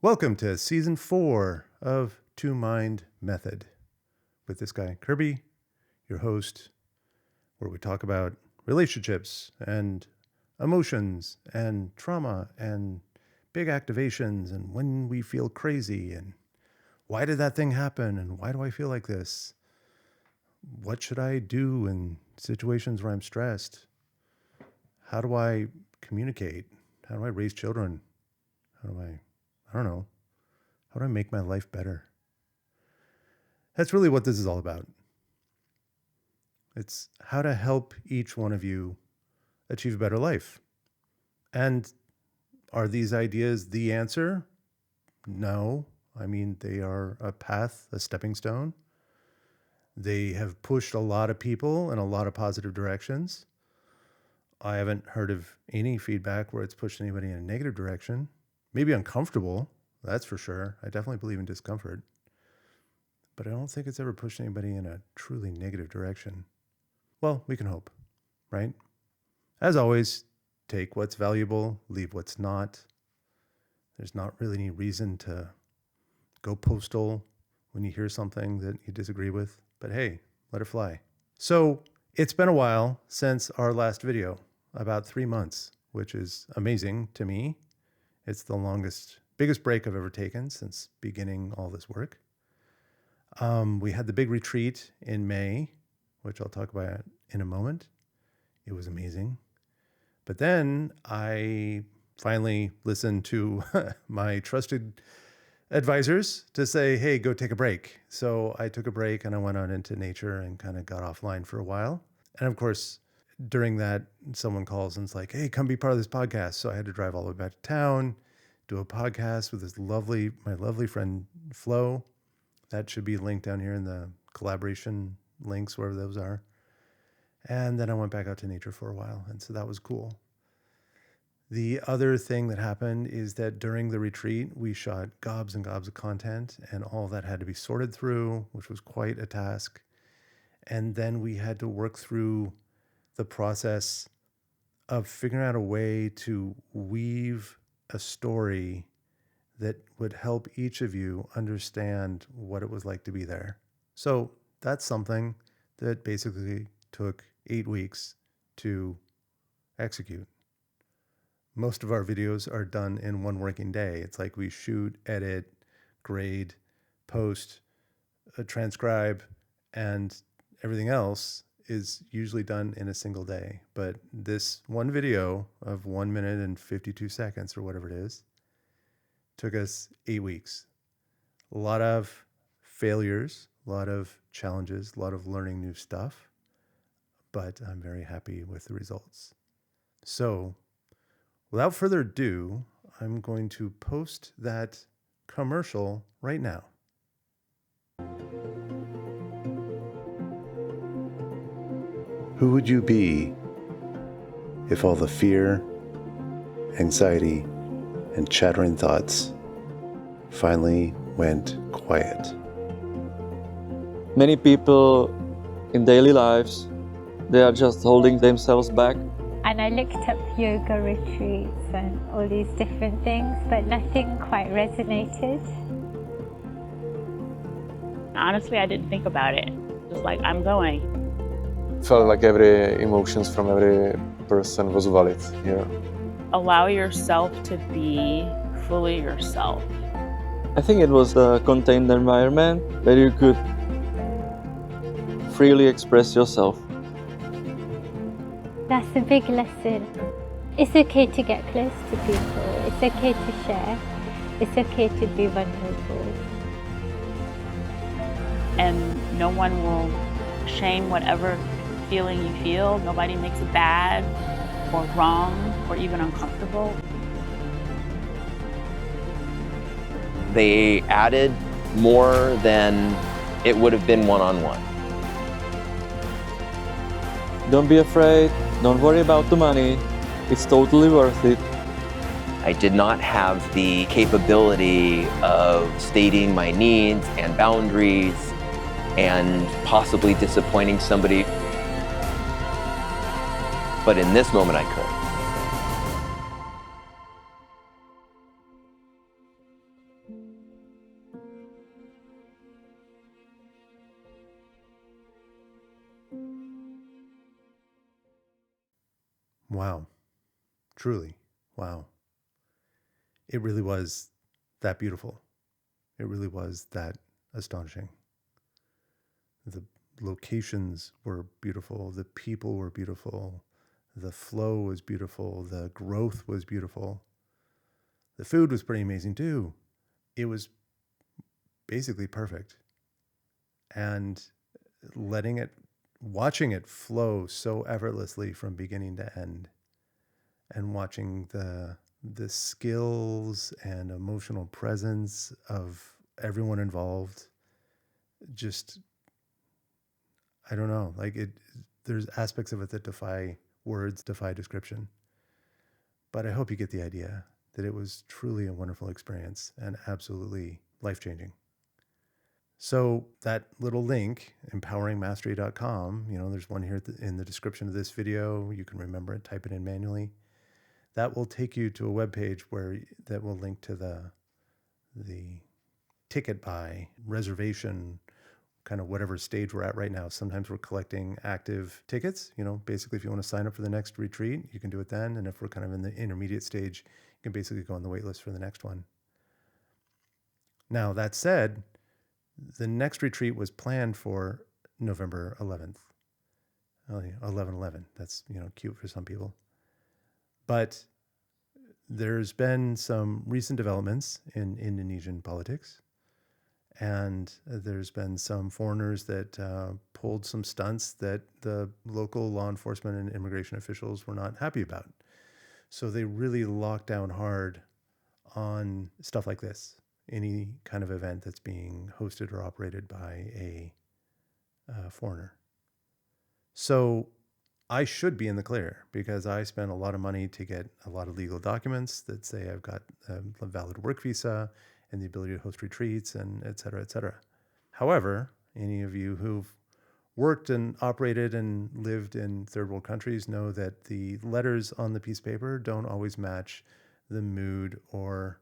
Welcome to Season 4 of Two Mind Method with this guy, Kirby, your host, where we talk about relationships and emotions and trauma and big activations and when we feel crazy and why did that thing happen and why do I feel like this? What should I do in situations where I'm stressed? How do I communicate? How do I raise children? I don't know. How do I make my life better? That's really what this is all about. It's how to help each one of you achieve a better life. And are these ideas the answer? No. I mean, they are a path, a stepping stone. They have pushed a lot of people in a lot of positive directions. I haven't heard of any feedback where it's pushed anybody in a negative direction. Maybe uncomfortable, that's for sure. I definitely believe in discomfort. But I don't think it's ever pushed anybody in a truly negative direction. Well, we can hope, right? As always, take what's valuable, leave what's not. There's not really any reason to go postal when you hear something that you disagree with. But hey, let it fly. So it's been a while since our last video, about 3 months, which is amazing to me. It's the biggest break I've ever taken since beginning all this work. We had the big retreat in May, which I'll talk about in a moment. It was amazing. But then I finally listened to my trusted advisors to say, hey, go take a break. So I took a break and I went out into nature and kind of got offline for a while. And of course, during that, someone calls and it's like, hey, come be part of this podcast. So I had to drive all the way back to town, do a podcast with my lovely friend, Flo. That should be linked down here in the collaboration links, wherever those are. And then I went back out to nature for a while. And so that was cool. The other thing that happened is that during the retreat, we shot gobs and gobs of content and all that had to be sorted through, which was quite a task. And then we had to work through the process of figuring out a way to weave a story that would help each of you understand what it was like to be there. So that's something that basically took 8 weeks to execute. Most of our videos are done in one working day. It's like we shoot, edit, grade, post, transcribe, and everything else is usually done in a single day. But this one video of 1 minute and 52 seconds or whatever it is took us 8 weeks. A lot of failures, a lot of challenges, a lot of learning new stuff, but I'm very happy with the results. So without further ado, I'm going to post that commercial right now. Who would you be if all the fear, anxiety, and chattering thoughts finally went quiet? Many people in daily lives, they are just holding themselves back. And I looked up yoga retreats and all these different things, but nothing quite resonated. Honestly, I didn't think about it. Just like, I'm going. Felt like every emotions from every person was valid here. Allow yourself to be fully yourself. I think it was a contained environment where you could freely express yourself. That's a big lesson. It's okay to get close to people. It's okay to share. It's okay to be vulnerable. And no one will shame whatever feeling you feel. Nobody makes it bad or wrong or even uncomfortable. They added more than it would have been one-on-one. Don't be afraid, don't worry about the money, it's totally worth it. I did not have the capability of stating my needs and boundaries and possibly disappointing somebody. But in this moment, I could. Wow. Truly. Wow. It really was that beautiful. It really was that astonishing. The locations were beautiful. The people were beautiful. The flow was beautiful. The growth was beautiful. The food was pretty amazing too. It was basically perfect. And watching it flow so effortlessly from beginning to end, and watching the skills and emotional presence of everyone involved, just, I don't know, like there's aspects of it that defy words, defy description. But I hope you get the idea that it was truly a wonderful experience and absolutely life-changing. So that little link, empoweringmastery.com, there's one here in the description of this video. You can remember it, type it in manually. That will take you to a webpage that will link to the ticket buy, reservation, kind of whatever stage we're at right now. Sometimes we're collecting active tickets. Basically, if you want to sign up for the next retreat, you can do it then. And if we're kind of in the intermediate stage, you can basically go on the wait list for the next one. Now, that said, the next retreat was planned for November 11th. Oh, yeah, 11/11. That's, cute for some people. But there's been some recent developments in Indonesian politics. And there's been some foreigners that pulled some stunts that the local law enforcement and immigration officials were not happy about. So they really locked down hard on stuff like this, any kind of event that's being hosted or operated by a foreigner. So I should be in the clear because I spent a lot of money to get a lot of legal documents that say I've got a valid work visa and the ability to host retreats, and et cetera, et cetera. However, any of you who've worked and operated and lived in third world countries know that the letters on the piece of paper don't always match the mood or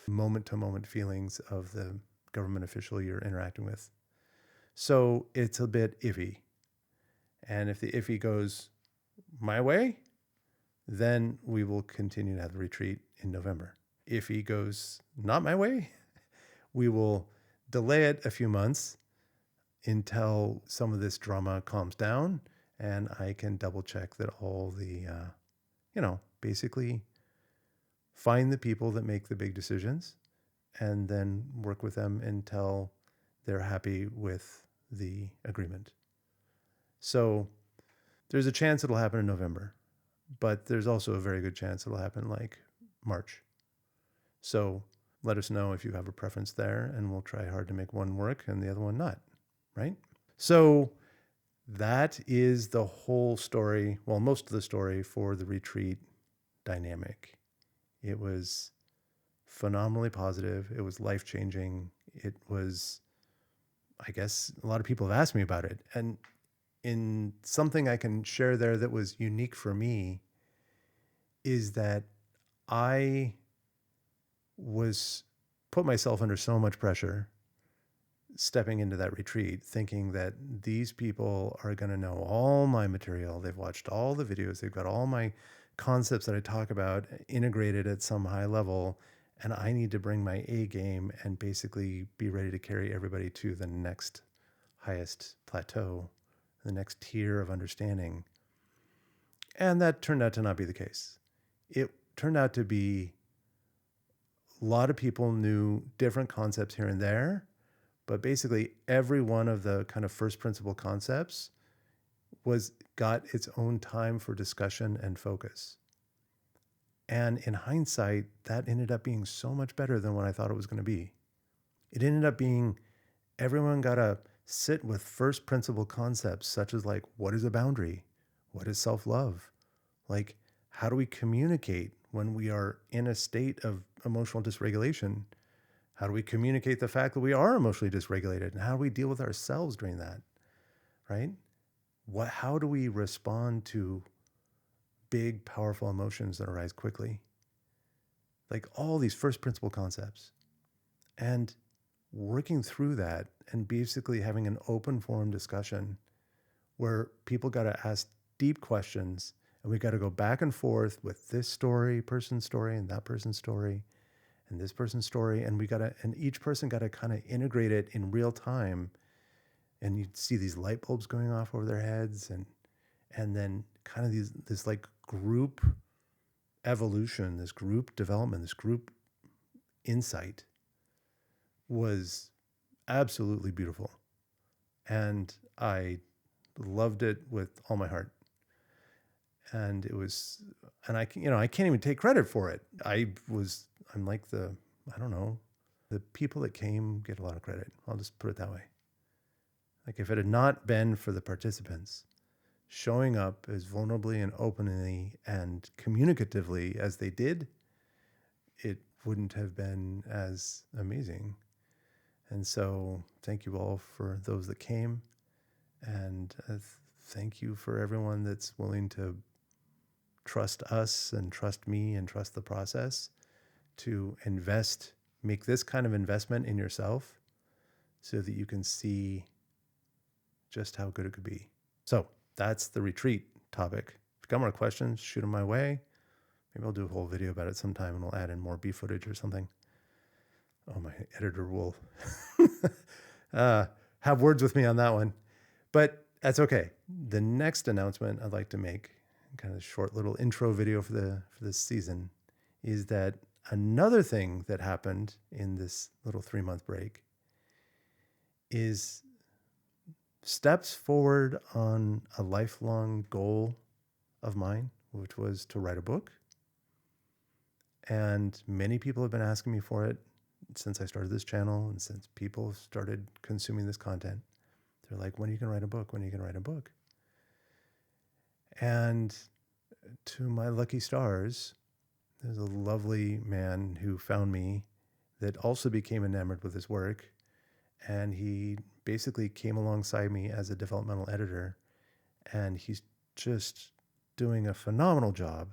moment-to-moment feelings of the government official you're interacting with. So it's a bit iffy. And if the iffy goes my way, then we will continue to have the retreat in November. If he goes not my way, we will delay it a few months until some of this drama calms down and I can double check that all the, basically find the people that make the big decisions and then work with them until they're happy with the agreement. So there's a chance it'll happen in November, but there's also a very good chance it'll happen like March. So let us know if you have a preference there, and we'll try hard to make one work and the other one not, right? So that is the whole story, well, most of the story for the retreat dynamic. It was phenomenally positive. It was life-changing. It was, I guess, a lot of people have asked me about it. And in something I can share there that was unique for me is that I put myself under so much pressure stepping into that retreat, thinking that these people are going to know all my material. They've watched all the videos. They've got all my concepts that I talk about integrated at some high level. And I need to bring my A game and basically be ready to carry everybody to the next highest plateau, the next tier of understanding. And that turned out to not be the case. It turned out to be a lot of people knew different concepts here and there, but basically every one of the kind of first principle concepts got its own time for discussion and focus. And in hindsight, that ended up being so much better than what I thought it was going to be. It ended up being everyone got to sit with first principle concepts such as like, what is a boundary? What is self-love? Like, how do we communicate when we are in a state of emotional dysregulation? How do we communicate the fact that we are emotionally dysregulated? And how do we deal with ourselves during that, right? How do we respond to big, powerful emotions that arise quickly? Like all these first principle concepts. And working through that and basically having an open forum discussion where people got to ask deep questions And we got to go back and forth with this person's story, and that person's story, and this person's story. And and each person got to kind of integrate it in real time. And you'd see these light bulbs going off over their heads, and then kind of this like group evolution, this group development, this group insight was absolutely beautiful. And I loved it with all my heart. And I can't even take credit for it. I'm like I don't know, the people that came get a lot of credit. I'll just put it that way. Like if it had not been for the participants showing up as vulnerably and openly and communicatively as they did, it wouldn't have been as amazing. And so thank you all for those that came. And thank you for everyone that's willing to trust us and trust me and trust the process to make this kind of investment in yourself so that you can see just how good it could be. So that's the retreat topic. If you've got more questions, shoot them my way. Maybe I'll do a whole video about it sometime and we'll add in more B footage or something. Oh, my editor will have words with me on that one. But that's okay. The next announcement I'd like to make, kind of a short little intro video for this season, is that another thing that happened in this little 3-month break is steps forward on a lifelong goal of mine, which was to write a book. And many people have been asking me for it since I started this channel and since people started consuming this content. They're like, when are you going to write a book? When are you going to write a book? And to my lucky stars, there's a lovely man who found me that also became enamored with his work. And he basically came alongside me as a developmental editor. And he's just doing a phenomenal job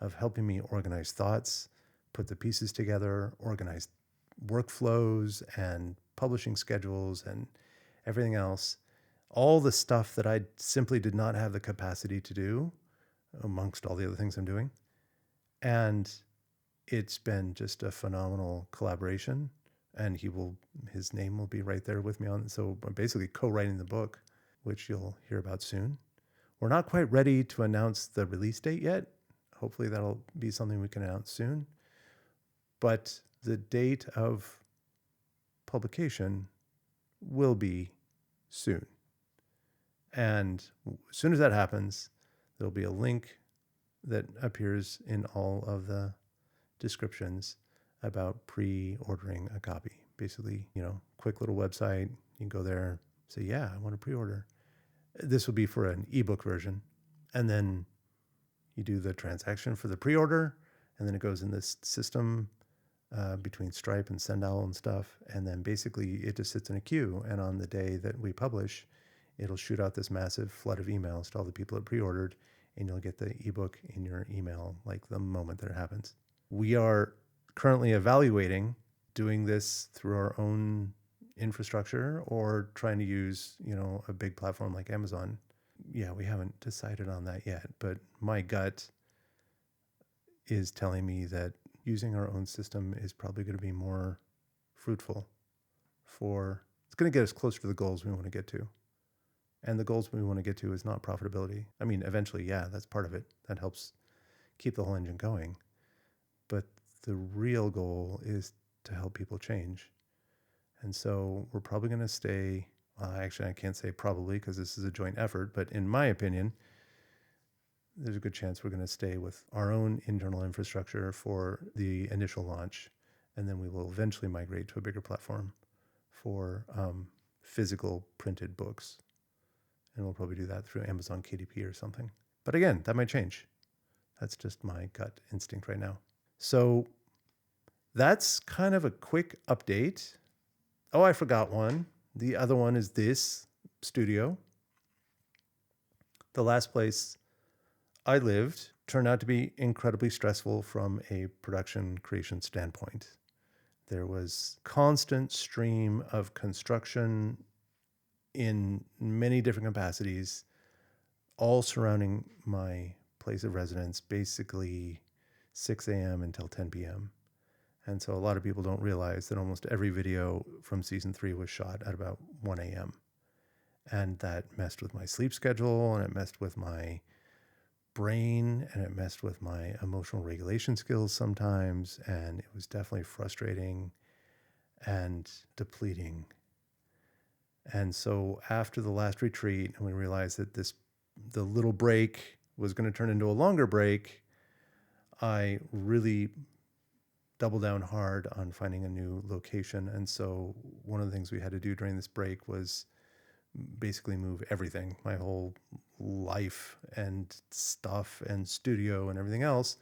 of helping me organize thoughts, put the pieces together, organize workflows and publishing schedules and everything else. All the stuff that I simply did not have the capacity to do amongst all the other things I'm doing. And it's been just a phenomenal collaboration. And his name will be right there with me on. So I'm basically co-writing the book, which you'll hear about soon. We're not quite ready to announce the release date yet. Hopefully that'll be something we can announce soon. But the date of publication will be soon. And as soon as that happens, there'll be a link that appears in all of the descriptions about pre-ordering a copy. Basically, quick little website. You can go there, say, yeah, I want to pre-order. This will be for an ebook version. And then you do the transaction for the pre-order, and then it goes in this system between Stripe and Sendowl and stuff. And then basically it just sits in a queue. And on the day that we publish, it'll shoot out this massive flood of emails to all the people that pre-ordered, and you'll get the ebook in your email like the moment that it happens. We are currently evaluating doing this through our own infrastructure or trying to use, a big platform like Amazon. Yeah, we haven't decided on that yet, but my gut is telling me that using our own system is probably going to be more fruitful it's going to get us closer to the goals we want to get to. And the goals we want to get to is not profitability. I mean, eventually, yeah, that's part of it. That helps keep the whole engine going. But the real goal is to help people change. And so we're probably going to stay, actually, I can't say probably because this is a joint effort, but in my opinion, there's a good chance we're going to stay with our own internal infrastructure for the initial launch. And then we will eventually migrate to a bigger platform for physical printed books. And we'll probably do that through Amazon KDP or something. But again, that might change. That's just my gut instinct right now. So that's kind of a quick update. Oh, I forgot one. The other one is this studio. The last place I lived turned out to be incredibly stressful from a production creation standpoint. There was constant stream of construction in many different capacities, all surrounding my place of residence, basically 6 a.m. until 10 p.m. And so a lot of people don't realize that almost every video from season 3 was shot at about 1 a.m. And that messed with my sleep schedule, and it messed with my brain, and it messed with my emotional regulation skills sometimes. And it was definitely frustrating and depleting. And so after the last retreat, and we realized that the little break was going to turn into a longer break, I really doubled down hard on finding a new location. And so one of the things we had to do during this break was basically move everything, my whole life and stuff and studio and everything else,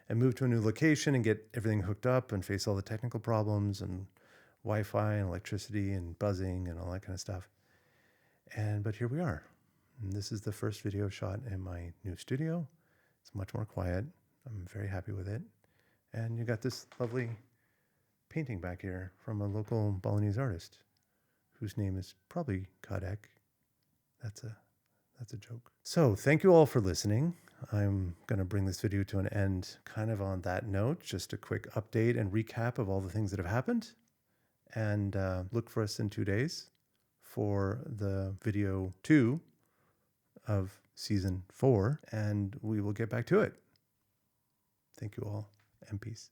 and move to a new location and get everything hooked up and face all the technical problems and Wi-Fi and electricity and buzzing and all that kind of stuff. But here we are. And this is the first video shot in my new studio. It's much more quiet. I'm very happy with it. And you got this lovely painting back here from a local Balinese artist whose name is probably Kadek. That's a joke. So thank you all for listening. I'm going to bring this video to an end kind of on that note, just a quick update and recap of all the things that have happened. And look for us in 2 days for the video 2 of season 4, and we will get back to it. Thank you all, and peace.